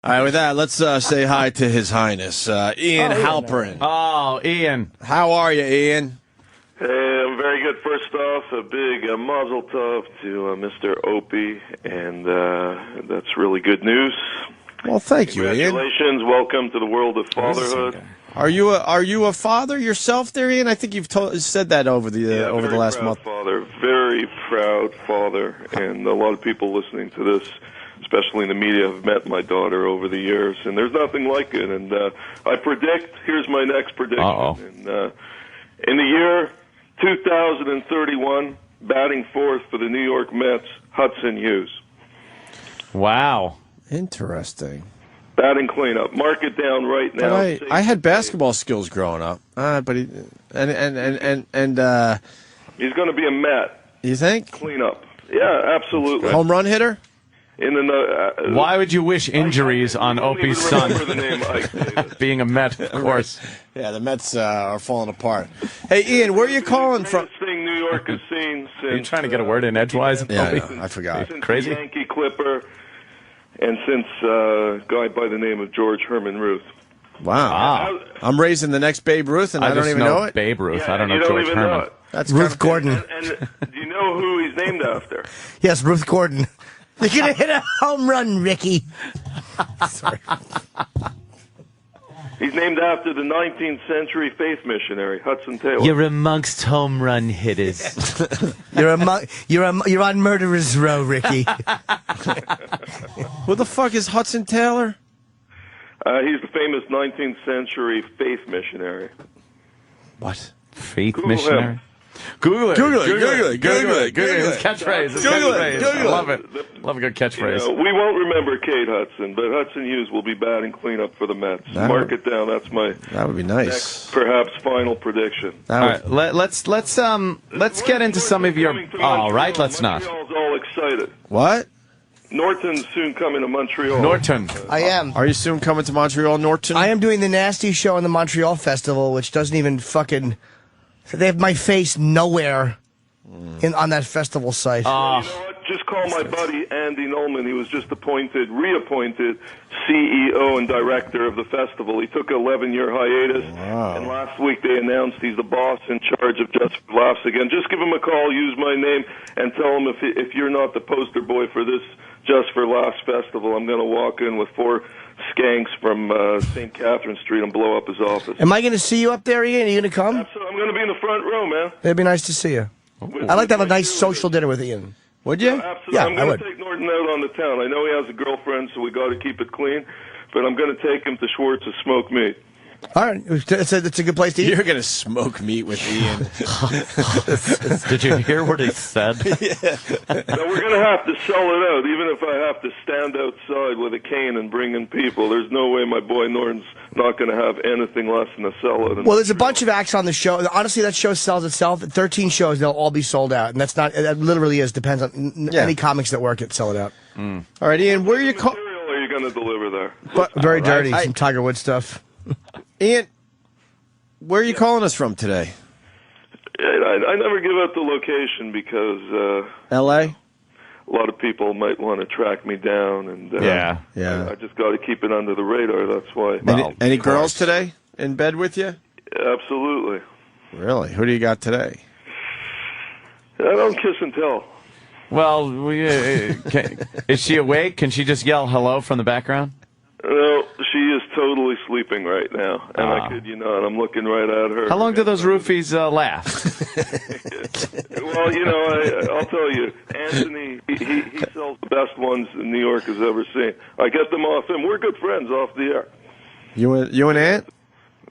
All right, with that, let's say hi to His Highness, Ian Halperin. Oh, Ian. How are you, Ian? Hey, I'm very good. First off, a big Mozel tov to Mr. Opie, and that's really good news. Well, thank you, Ian. Congratulations. Welcome to the world of fatherhood. Are you a father yourself there, Ian? I think you've said that over the last month. Father, very proud father, and a lot of people listening to this, especially in the media, have met my daughter over the years, and there's nothing like it. And I predict, here's my next prediction. In the year 2031, batting fourth for the New York Mets, Hudson Hughes. Wow. Interesting. Batting cleanup. Mark it down right now. But I had basketball skills growing up. But he's going to be a Met. You think? Cleanup. Yeah, absolutely. Home run hitter? Why would you wish injuries on Opie's son? The name Ike Being a Met, of course. Yeah, the Mets are falling apart. Hey, Ian, where are you calling from? Thing New York has seen since. Are you trying to get a word in edgewise? Yeah, I forgot. Since Crazy. The Yankee Clipper, and since a guy by the name of George Herman Ruth. Wow. I'm raising the next Babe Ruth, and I don't even know it? Babe Ruth. Yeah, I don't know George Herman. That's Ruth Gordon. And do you know who he's named after? Yes, Ruth Gordon. You're going to hit a home run, Ricky. Sorry. He's named after the 19th century faith missionary, Hudson Taylor. You're amongst home run hitters. You're on murderer's row, Ricky. Who the fuck is Hudson Taylor? He's the famous 19th century faith missionary. What? Faith Google missionary? him. Google it. Google it. His catchphrase. Google it. I love it. Love a good catchphrase. We won't remember Kate Hudson, but Hudson Hughes will be batting cleanup for the Mets. Mark it down. That's my That would be nice. next, perhaps final prediction. All right, let's get into some of your. All right, let's not. Montreal's all excited. What? Norton's soon coming to Montreal. Norton. I am. Are you soon coming to Montreal, Norton? I am doing the nasty show in the Montreal Festival, which doesn't even fucking... They have my face nowhere on that festival site. You know what? Just call my buddy Andy Nolman. He was just reappointed CEO and director of the festival. He took an 11-year hiatus, and last week they announced he's the boss in charge of Just for Laughs again. Just give him a call, use my name, and tell him if you're not the poster boy for this Just for Laughs festival, I'm going to walk in with 4 skanks from St. Catherine Street and blow up his office. Am I going to see you up there, Ian? Are you going to come? Absolutely. I'm going to be in the front row, man. It'd be nice to see you. I'd like to have a nice social dinner with Ian. Would you? Absolutely. Yeah, I'm I going would. to take Norton out on the town. I know he has a girlfriend, so we got to keep it clean. But I'm going to take him to Schwartz's Smoked Meat. All right. It's a good place to eat. You're going to smoke meat with Ian. Did you hear what he said? No, we're going to have to sell it out, even if I have to stand outside with a cane and bring in people. There's no way my boy Norton's not going to have anything less than a sellout. Well, there's a bunch of acts on the show. Honestly, that show sells itself. 13 shows, they'll all be sold out. And that literally depends on any comics that work it, sell it out. All right, Ian, where are you What material are you going to deliver there? Very dirty, some Tiger Woods stuff. Ian, where are you calling us from today? I never give out the location because L.A.? a lot of people might want to track me down. And Yeah. I just got to keep it under the radar. That's why. Any girls today in bed with you? Absolutely. Really? Who do you got today? I don't kiss and tell. Well, is she awake? Can she just yell hello from the background? No, she is totally sleeping right now, and I kid you not, I'm looking right at her. How long do those roofies laugh? Well, I'll tell you, Anthony, he sells the best ones New York has ever seen. I get them off him. We're good friends off the air. You and Ant?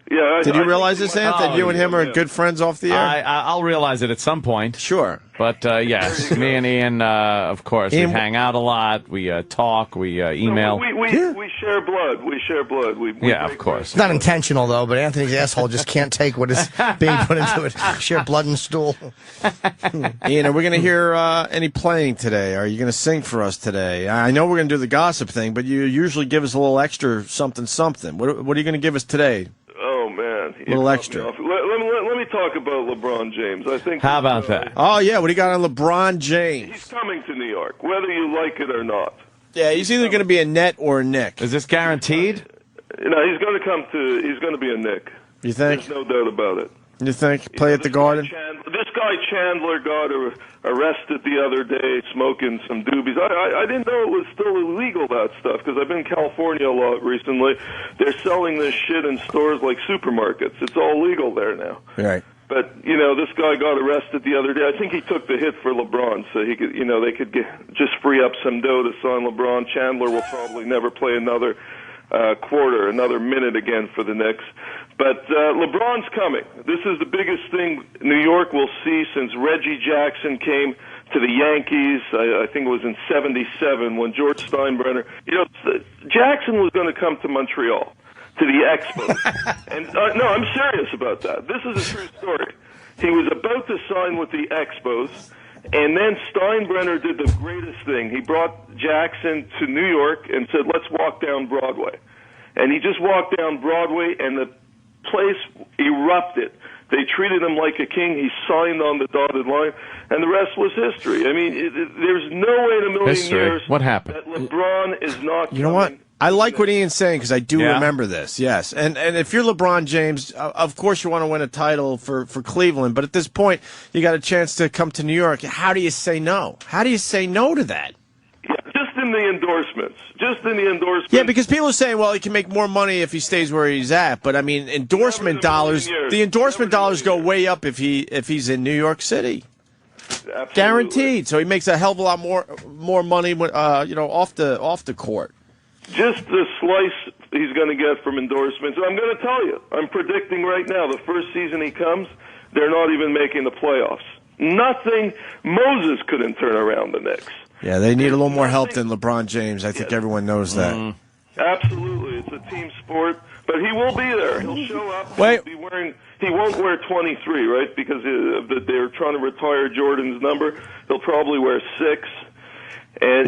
Yeah. Did you realize this, Ant, that you and him are good friends off the air? I'll realize it at some point. Sure. But, yes, me and Ian, of course, Ian, we hang out a lot. We talk. We email. We share blood. We share blood. We Yeah, of course. It's not intentional, though, but Anthony's asshole just can't take what is being put into it. Share blood and stool. Ian, are we going to hear any playing today? Are you going to sing for us today? I know we're going to do the gossip thing, but you usually give us a little extra something. What are you going to give us today? Oh, man. A little extra. Let me talk about LeBron James. I think. How about that? Oh, yeah. What do you got on LeBron James? He's coming to New York, whether you like it or not. Yeah, he's either going to be a Net or a Nick. Is this guaranteed? No, he's going to be a Nick. You think? There's no doubt about it. You think? Play at the Garden? This guy Chandler got arrested the other day smoking some doobies. I didn't know it was still illegal, that stuff, because I've been in California a lot recently. They're selling this shit in stores like supermarkets. It's all legal there now. Right. But, this guy got arrested the other day. I think he took the hit for LeBron, so he could, they could just free up some dough to sign LeBron. Chandler will probably never play another another minute again for the Knicks. But LeBron's coming. This is the biggest thing New York will see since Reggie Jackson came to the Yankees. I think it was in '77 when George Steinbrenner. Jackson was going to come to Montreal, to the Expos. And no, I'm serious about that. This is a true story. He was about to sign with the Expos, and then Steinbrenner did the greatest thing. He brought Jackson to New York and said, let's walk down Broadway. And he just walked down Broadway, and the place erupted. They treated him like a king. He signed on the dotted line, and the rest was history. I mean, there's no way in a million years what happened? That LeBron is not You know what? I like what Ian's saying because I do remember this, yes. And if you're LeBron James, of course you want to win a title for Cleveland, but at this point, you got a chance to come to New York. How do you say no? How do you say no to that? Yeah, just in the endorsements. Yeah, because people are saying, well, he can make more money if he stays where he's at. But, I mean, endorsement dollars, the endorsement dollars go way up if he's in New York City. Absolutely. Guaranteed. So he makes a hell of a lot more money off the court. Just the slice he's going to get from endorsements. And I'm going to tell you, I'm predicting right now, the first season he comes, they're not even making the playoffs. Nothing. Moses couldn't turn around the Knicks. Yeah, they need a little more help than LeBron James. I think everyone knows that. Absolutely. It's a team sport. But he will be there. He'll show up. Wait. He won't wear 23, right? Because they're trying to retire Jordan's number. He'll probably wear 6. And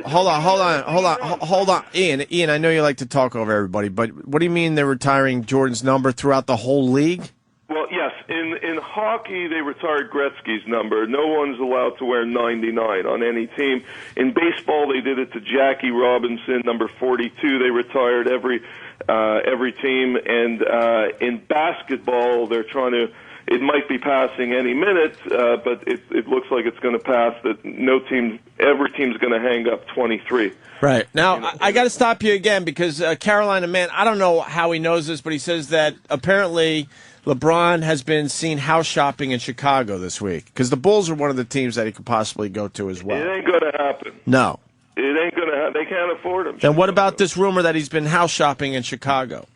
hold on, Ian. I know you like to talk over everybody, but what do you mean they're retiring Jordan's number throughout the whole league? Well, yes. In hockey, they retired Gretzky's number. No one's allowed to wear 99 on any team. In baseball, they did it to Jackie Robinson, number 42. They retired every team. And in basketball, they're trying to. It might be passing any minute, but it looks like it's going to pass that every team's going to hang up 23. Right. Now, I got to stop you again because Carolina Man, I don't know how he knows this, but he says that apparently LeBron has been seen house shopping in Chicago this week because the Bulls are one of the teams that he could possibly go to as well. It ain't going to happen. No. It ain't going to happen. They can't afford him. Then what about this rumor that he's been house shopping in Chicago?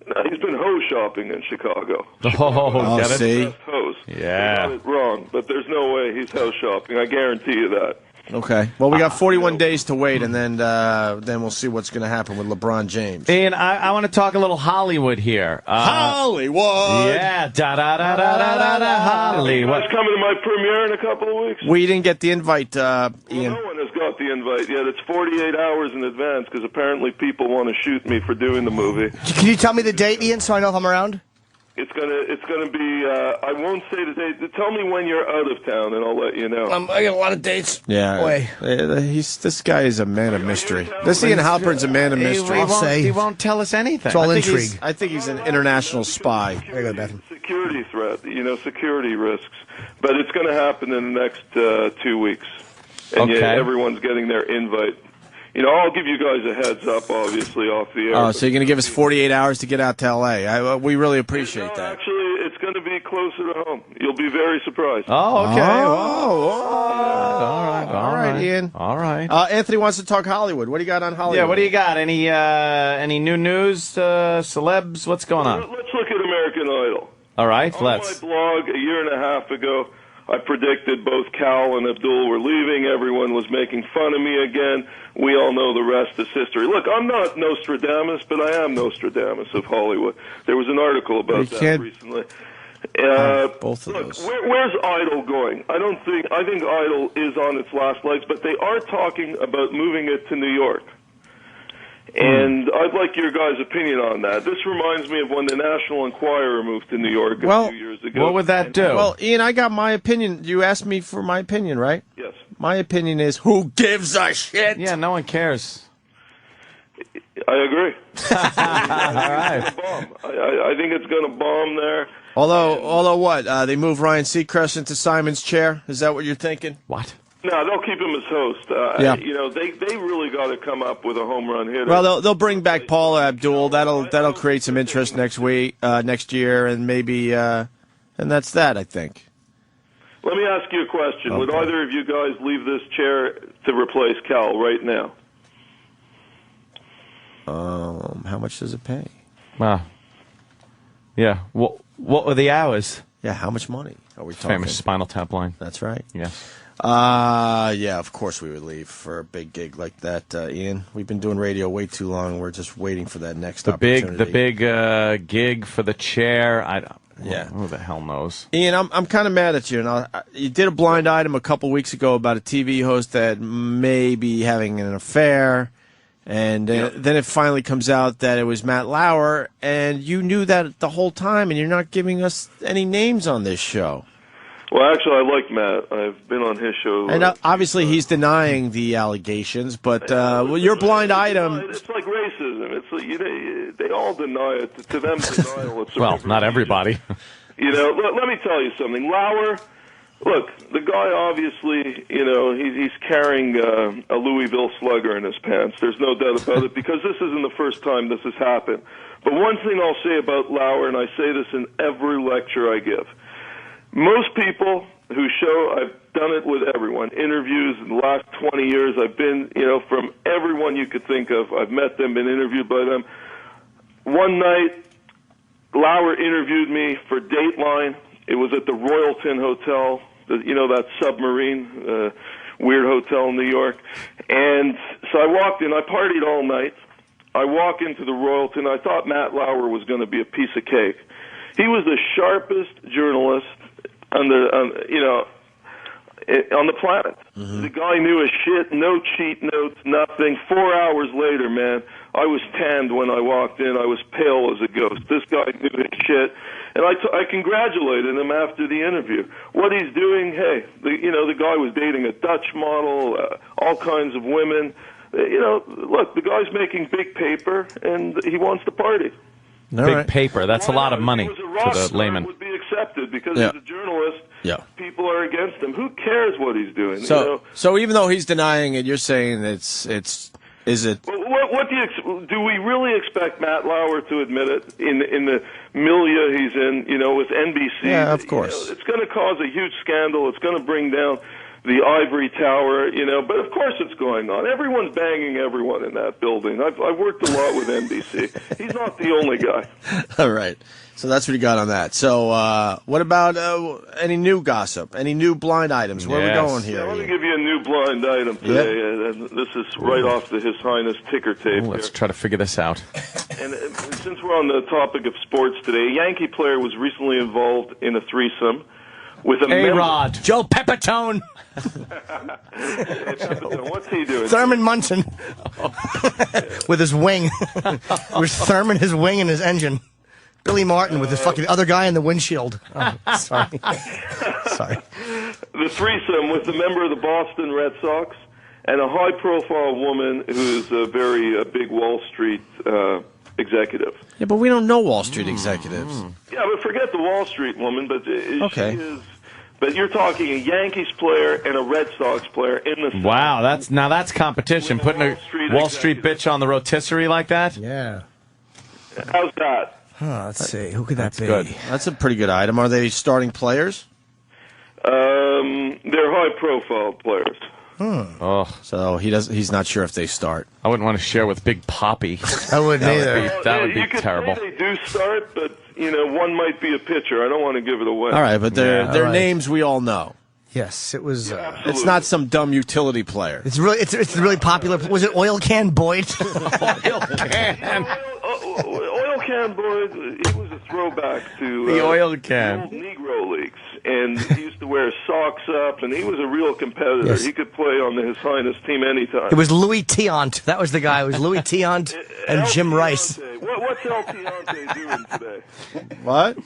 No, he's been hose shopping in Chicago. Oh, see? Hose. Yeah. They got it wrong, but there's no way he's house shopping. I guarantee you that. Okay. Well, we got 41 days to wait, and then we'll see what's going to happen with LeBron James. Ian, I want to talk a little Hollywood here. Hollywood! Yeah, da-da-da-da-da-da-da, Hollywood. He's coming to my premiere in a couple of weeks. We didn't get the invite, Ian. Well, no one has got the invite yet. It's 48 hours in advance because apparently people want to shoot me for doing the movie. Can you tell me the date, Ian, so I know if I'm around? It's gonna be. I won't say the date. Tell me when you're out of town, and I'll let you know. I got a lot of dates. Yeah, Boy. This guy is a man of mystery. This Ian Halperin's a man of mystery. He won't tell us anything. It's all intrigue. I think he's an international spy. I go to the bathroom. Security threat, security risks. But it's going to happen in the next 2 weeks, and everyone's getting their invite. I'll give you guys a heads up, obviously, off the air. Oh, so you're going to give us 48 hours to get out to L.A. We really appreciate that. Actually, it's going to be closer to home. You'll be very surprised. Oh, okay. All right, Ian. All right. Anthony wants to talk Hollywood. What do you got on Hollywood? Yeah, what do you got? Any new news, celebs? What's going on? Let's look at American Idol. All right, On my blog a year and a half ago, I predicted both Cal and Abdul were leaving. Everyone was making fun of me again. We all know the rest is history. Look, I'm not Nostradamus, but I am Nostradamus of Hollywood. There was an article about that recently. Both of those. Where's Idol going? I think Idol is on its last legs, but they are talking about moving it to New York. And I'd like your guys' opinion on that. This reminds me of when the National Enquirer moved to New York a few years ago. What would that do? Well, Ian, I got my opinion. You asked me for my opinion, right? Yes. My opinion is, who gives a shit? Yeah, no one cares. I agree. All right. I think it's going to bomb there. Although what? They move Ryan Seacrest into Simon's chair? Is that what you're thinking? What? No, they'll keep him as host. Yeah. They really got to come up with a home run hitter. Well, they'll bring back Paula Abdul. That'll create some interest next year, and maybe, and that's that. I think. Let me ask you a question. Okay. Would either of you guys leave this chair to replace Cal right now? How much does it pay? Well, yeah. What were the hours? Yeah, how much money are we talking? Famous Spinal Tap line. That's right. Yes. Yeah, of course we would leave for a big gig like that, Ian. We've been doing radio way too long. We're just waiting for that next opportunity. The big gig for the chair. Yeah. Who the hell knows? Ian, I'm kind of mad at you. And you did a blind item a couple weeks ago about a TV host that may be having an affair. And then it finally comes out that it was Matt Lauer, and you knew that the whole time, and you're not giving us any names on this show. Well, actually, I like Matt. I've been on his show. And obviously he's denying the allegations, but your blind item... It's like racism. It's like, they all deny it. To them, denial. It's Well, not everybody. Let me tell you something. Lauer, look, the guy obviously, he's carrying a Louisville Slugger in his pants. There's no doubt about it, because this isn't the first time this has happened. But one thing I'll say about Lauer, and I say this in every lecture I give, most people who show, I've done it with everyone, interviews in the last 20 years, I've been, from everyone you could think of, I've met them, been interviewed by them. One night, Lauer interviewed me for Dateline. It was at the Royalton Hotel, that submarine, weird hotel in New York. And so I walked in, I partied all night. I walk into the Royalton, I thought Matt Lauer was going to be a piece of cake. He was the sharpest journalist on the planet. Mm-hmm. The guy knew his shit, no cheat notes, nothing. 4 hours later, man, I was tanned when I walked in. I was pale as a ghost. This guy knew his shit, and I congratulated him after the interview. What he's doing, hey, the guy was dating a Dutch model, all kinds of women. Look, the guy's making big paper, and he wants to party. Big paper. That's a lot of money to the layman. Would be accepted because he's a journalist. Yeah. People are against him. Who cares what he's doing? So even though he's denying it, you're saying is it? What do we really expect Matt Lauer to admit it in the milieu he's in? With NBC. Yeah, of course. It's going to cause a huge scandal. It's going to bring down the ivory tower, but of course it's going on. Everyone's banging everyone in that building. I've worked a lot with NBC. He's not the only guy. All right. So that's what you got on that. So what about any new gossip? Any new blind items? Where are we going here? Let me give you a new blind item today. This is right off the His Highness ticker tape. Let's try to figure this out. And since we're on the topic of sports today, a Yankee player was recently involved in a threesome with a A-Rod. Joe Pepitone. What's he doing? Thurman Munson. With his wing. With Thurman, his wing, and his engine. Billy Martin with the fucking other guy in the windshield. Oh, sorry. Sorry. The threesome with a member of the Boston Red Sox and a high-profile woman who's a very big Wall Street executive. Yeah, but we don't know Wall Street executives. Yeah, but forget the Wall Street woman. But okay. She is. But you're talking a Yankees player and a Red Sox player in the. Wow, that's competition. Putting a Wall Street bitch on the rotisserie like that. Yeah. How's that? Let's see. Who could that be? Good. That's a pretty good item. Are they starting players? They're high-profile players. Oh, so he's not sure if they start. I wouldn't want to share with Big Poppy. I wouldn't either. That would be you could terrible. Say they do start, but one might be a pitcher. I don't want to give it away. All right, but they're names we all know. Yes, it was. It's not some dumb utility player. It's really popular. Was it Oil Can Boyd? Oil Can. Oil can, boys, he was a throwback to The oil the can. old Negro Leagues. And he used to wear socks up, and he was a real competitor. Yes. He could play on the His Highness team anytime. It was Louis Tiant. That was the guy. It was Louis Tiant and El Jim Rice. Tiante. What's El Tiante doing today? What?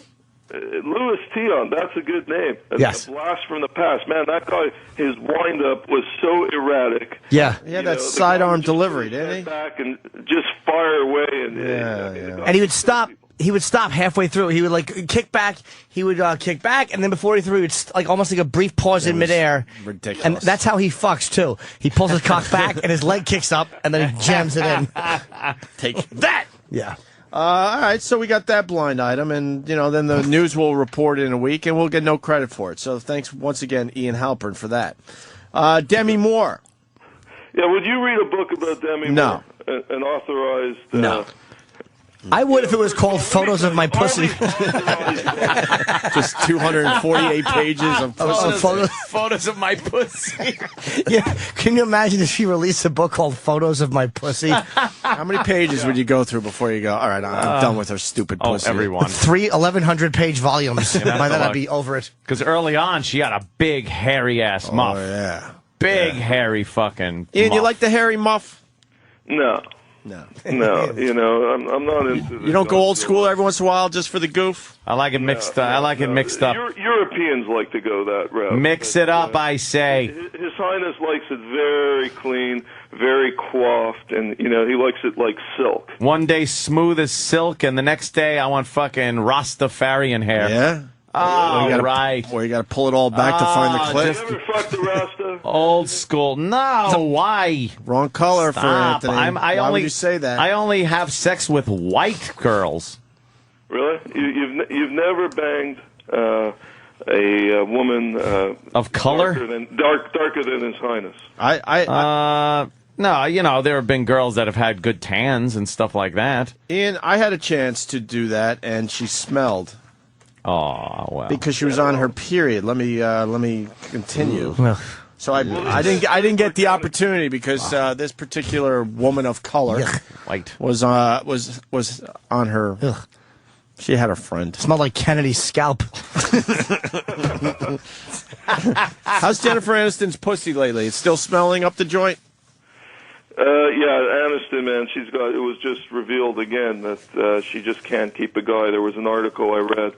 Louis Tiant, that's a good name. Yes. A blast from the past. Man, that guy, his wind-up was so erratic. Yeah. He had You that know, the sidearm guy would just delivery, put his didn't head he? back and just fire away. And, Yeah. And he would stop. He would stop halfway through. He would like kick back. He would kick back, and then before he threw, he would like almost like a brief pause in was midair. ridiculous. And that's how he fucks too. He pulls his cock back, and his leg kicks up, and then he jams it in. Take that. Yeah. All right, so we got that blind item, and then the news will report in a week, and we'll get no credit for it. So thanks once again, Ian Halperin, for that. Demi Moore. Yeah, would you read a book about Demi No. Moore? An authorized... No. I would if it was called Photos of My Pussy. Just 248 pages of Photos. Photos of my pussy. Yeah. Can you imagine if she released a book called Photos of My Pussy? How many pages would you go through before you go, all right, I'm done with her stupid Oh, pussy? everyone. 1,100-page volumes. By then, I'd be over it. Because early on, she had a big, hairy-ass muff. Oh, yeah. Big, hairy fucking Ian, you muff. like the hairy muff? No. No. No, I'm not into this. You don't go old school every once in a while just for the goof? I like it mixed. I like it mixed up. Europeans like to go that route. Mix it up, I say. His Highness likes it very clean, very coiffed, and he likes it like silk. One day smooth as silk, and the next day I want fucking Rastafarian hair. Yeah? Oh, you gotta, right. Or you got to pull it all back to find the clip. You ever fucked the Rasta? Old school. No, why? Wrong color for Stop. Anthony. Why would you say that? I only have sex with white girls. Really? You've never banged a woman Of color? darker than His Highness? No, there have been girls that have had good tans and stuff like that. Ian, I had a chance to do that, and she smelled Oh, well. because she was on her period. Let me continue. Well, So I didn't get the opportunity because this particular woman of color White. was on her. Ugh. She had a friend. smelled like Kennedy's scalp. How's Jennifer Aniston's pussy lately? It's still smelling up the joint? Yeah, Aniston, man, it was just revealed again that she just can't keep a guy. There was an article I read.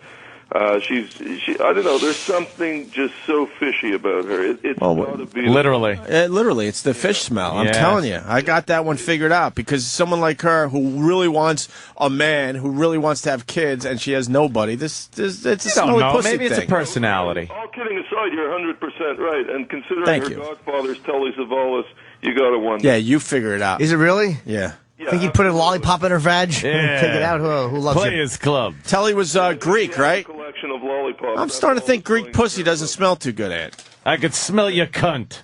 I don't know, there's something just so fishy about her. It's gotta be Literally. Literally, it's the fish smell. I'm Yes. telling you. I got that one figured out because someone like her who really wants a man, who really wants to have kids, and she has nobody, it's a I don't smelly know. pussy Maybe it's a thing. personality. All kidding aside, you're 100% right. And considering Thank her you. godfather's Telly Savalas, you gotta wonder. Yeah, you figure it out. Is it really? Yeah. Yeah, Think he'd put a absolutely. lollipop in her vag? Yeah. Take it out? Who loves you? Players Club. Telly was Greek, right? Collection of lollipops. I'm starting to think Greek pussy doesn't smell too good, Ant. I could smell your cunt.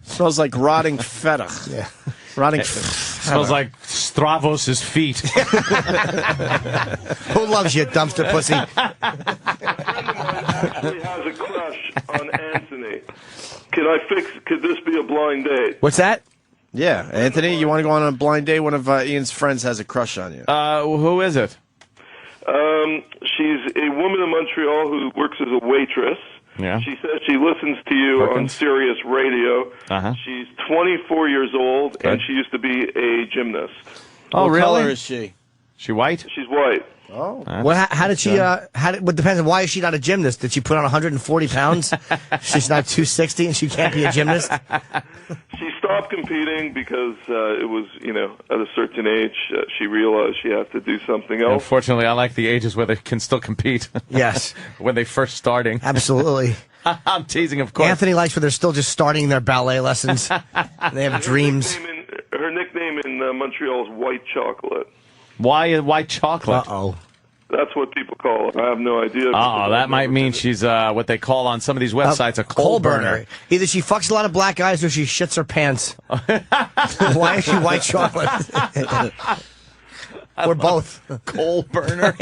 Smells like rotting feta. Yeah. Rotting Smells like Stravos' feet. Who loves you, dumpster pussy? Actually has a crush on Anthony. Could this be a blind date? What's that? Yeah, Anthony, you want to go on a blind date? One of Ian's friends has a crush on you. Who is it? She's a woman in Montreal who works as a waitress. Yeah. She says she listens to you on Perkins? Sirius Radio. Uh-huh. She's 24 years old, and Good. she used to be a gymnast. Oh, what really? color is she? She white? She's white. Oh. How did she? What depends on why is she not a gymnast? Did she put on 140 pounds? She's not 260 and she can't be a gymnast. She stopped competing because it was, at a certain age, she realized she had to do something else. Unfortunately, I like the ages where they can still compete. Yes, when they first starting. absolutely. I'm teasing, of course. Anthony likes where they're still just starting their ballet lessons. They have dreams. Her nickname in Montreal is White Chocolate. Why white chocolate? Uh-oh. That's what people call her. I have no idea. Oh, that might mean she's what they call on some of these websites a coal burner. Either she fucks a lot of black guys or she shits her pants. Why is she white chocolate? Or both. Coal burner.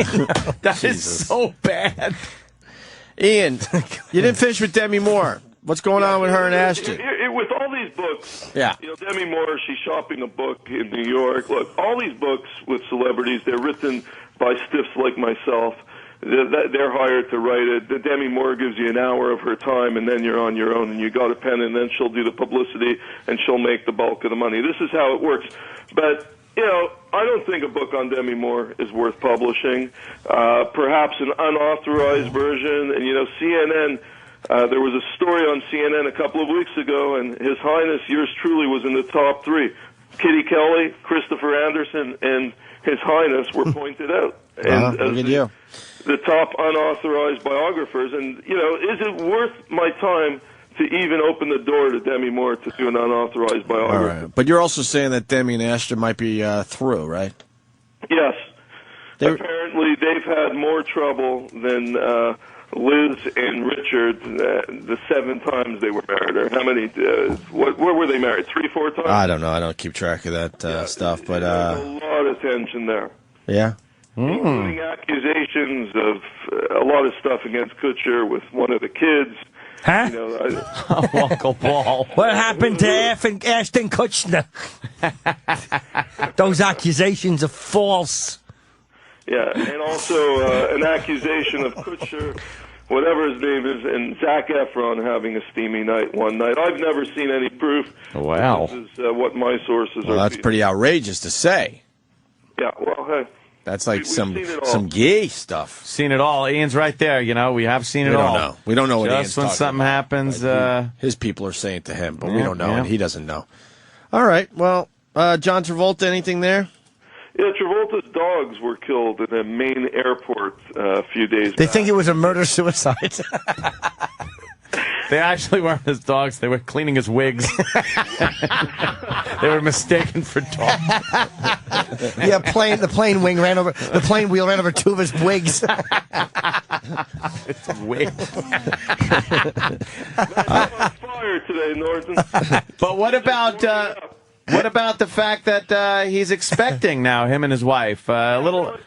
That is so bad. Ian, you didn't finish with Demi Moore. What's going on with her and Ashton? With all these these books. Yeah. Demi Moore, she's shopping a book in New York. Look, all these books with celebrities, they're written by stiffs like myself. They're hired to write it. The Demi Moore gives you an hour of her time, and then you're on your own, and you got a pen, and then she'll do the publicity, and she'll make the bulk of the money. This is how it works. But, I don't think a book on Demi Moore is worth publishing. Perhaps an unauthorized version. And, CNN, there was a story on CNN a couple of weeks ago, and His Highness, yours truly, was in the top 3. Kitty Kelly, Christopher Anderson, and His Highness were pointed out. And look at you. The top unauthorized biographers. And, is it worth my time to even open the door to Demi Moore to do an unauthorized biography? All right. But you're also saying that Demi and Ashton might be through, right? Yes. Apparently, they've had more trouble than Liz and Richard the 7 times they were married. Or how many? Where were they married? 3, 4 times? I don't know. I don't keep track of that stuff. But there's a lot of tension there. Yeah. Including accusations of a lot of stuff against Kutcher with one of the kids. Huh? Uncle Paul. What happened to Ashton Kutcher? Those accusations are false. Yeah, and also an accusation of Kutcher, whatever his name is, and Zac Efron having a steamy night one night. I've never seen any proof. Wow. This is what my sources are. Well, that's pretty outrageous to say. Yeah, well, hey. That's like We've seen it all. some gay stuff. Seen it all. Ian's right there. We have seen it all. We don't know what Ian's Just when talking something about. happens. His people are saying to him, but we Yeah, don't know, yeah. and he doesn't know. All right. Well, John Travolta, anything there? Yeah, Travolta's dogs were killed at a Maine airport a few days They back. think it was a murder-suicide. They actually weren't his dogs. They were cleaning his wigs. They were mistaken for dogs. Yeah, the plane wheel ran over 2 of his wigs. It's wigs. on fire today, Norton. But what about the fact that he's expecting now, him and his wife? Later,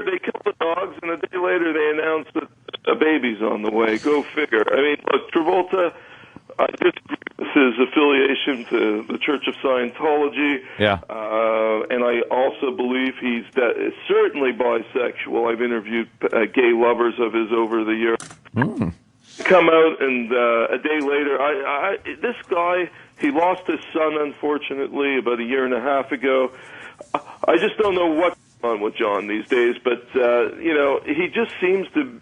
they killed the dogs, and a day later they announced that a baby's on the way. Go figure. I mean, look, Travolta, I disagree with his affiliation to the Church of Scientology. Yeah. And I also believe he's certainly bisexual. I've interviewed gay lovers of his over the years. Come out, and a day later, this guy, he lost his son, unfortunately, about a year and a half ago. I just don't know what's on with John these days, but, he just seems to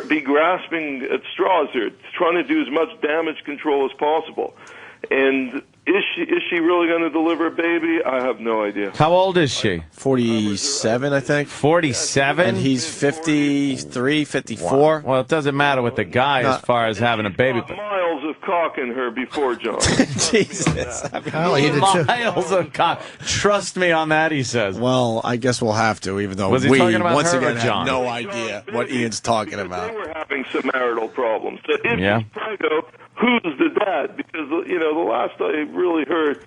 be grasping at straws here, trying to do as much damage control as possible. And is she really going to deliver a baby? I have no idea. How old is she? 47, I think. 47? And he's 53, 54. Well, it doesn't matter with the guy as far as having a baby. But Miles of cock in her before John. Jesus. Oh, you did too. miles of cock. Trust me on that, he says. Well, I guess we'll have to, even though Was he we, talking about once her or again, have John? no idea what Ian's talking about. They were having some marital problems. So if Yeah. he's preggo, who's the dad? Because, the last I really heard,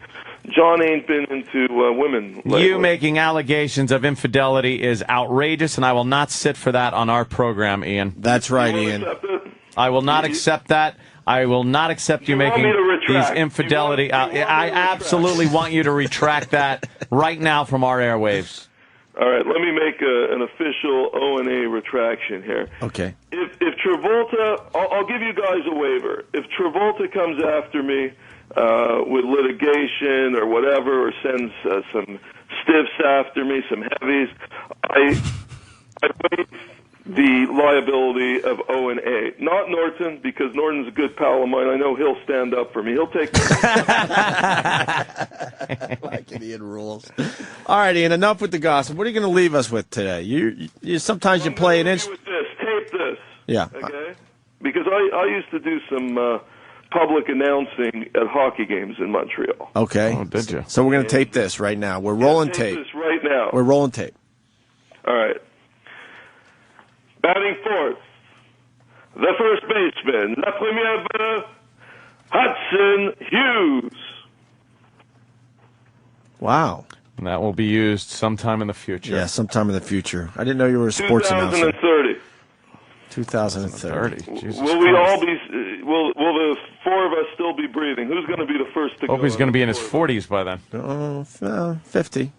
John ain't been into women lately. You making allegations of infidelity is outrageous, and I will not sit for that on our program, Ian. That's right, You Ian. accept it? I will not accept that. I will not accept you You want making me to retract? these infidelity. You want me to I retract? absolutely want you to retract that right now from our airwaves. All right, let me make an official O&A retraction here. Okay. If Travolta, I'll give you guys a waiver. If Travolta comes after me with litigation or whatever, or sends some stiffs after me, some heavies, I waive the liability of O&A. Not Norton, because Norton's a good pal of mine. I know he'll stand up for me. He'll take Like Ian rules. All right, Ian, enough with the gossip. What are you going to leave us with today? You sometimes you play an with this. Tape this. Yeah. Okay? Because I used to do some public announcing at hockey games in Montreal. Okay. Oh, did you? So we're going to tape this right now. We're rolling tape. This right now. We're rolling tape. All right. Batting fourth, the first baseman, La Première Balle, Hudson Hughes. Wow. And that will be used sometime in the future. Yeah, sometime in the future. I didn't know you were a sports announcer. 2030. 2030. Jesus Will we all Christ. be? Will the four of us still be breathing? Who's going to be the first to go? Hope he's going to be in his four of us? 40s by then. 50.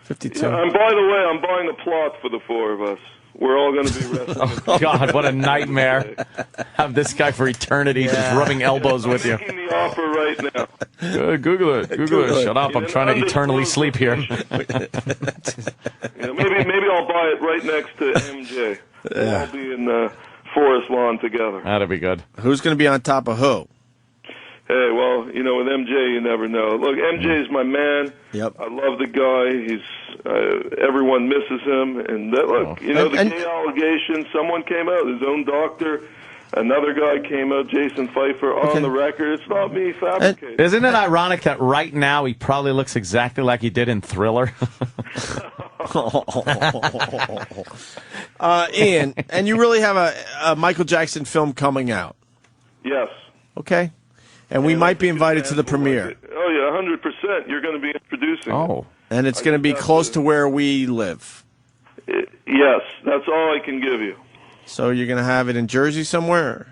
52. Yeah, and by the way, I'm buying a plot for the four of us. We're all going to be wrestling. Oh, God, what a nightmare. Have this guy for eternity just rubbing elbows with you. I'm making the offer right now. Google it. Shut up. I'm trying to eternally sleep here. Maybe I'll buy it right next to MJ. We'll all be in the forest lawn together. That'd be good. Who's going to be on top of who? Hey, well, with MJ, you never know. Look, MJ is my man. Yep. I love the guy. He's everyone misses him. And look, the gay allegations. Someone came out, his own doctor. Another guy came out, Jason Pfeiffer, on the record. It's not me fabricating. Isn't it ironic that right now he probably looks exactly like he did in Thriller? Ian, and you really have a Michael Jackson film coming out. Yes. Okay. And we might be invited to the premiere. Oh, yeah, 100%. You're going to be introducing it. And it's going to be close to where we live. Yes, that's all I can give you. So you're going to have it in Jersey somewhere?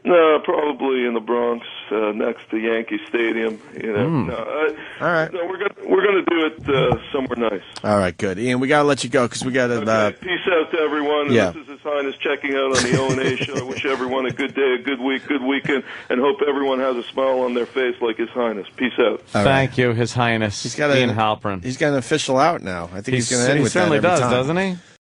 No, probably in the Bronx, next to Yankee Stadium. All right. No, we're gonna do it somewhere nice. All right, good. Ian, we got to let you go because we got to... Peace out to everyone. Yeah. This is His Highness checking out on the O&A show. I wish everyone a good day, a good week, good weekend, and hope everyone has a smile on their face like His Highness. Peace out. Thank you, His Highness. Ian Halperin. He's got an official out now. I think he's going to end He with certainly that every does, time. doesn't he?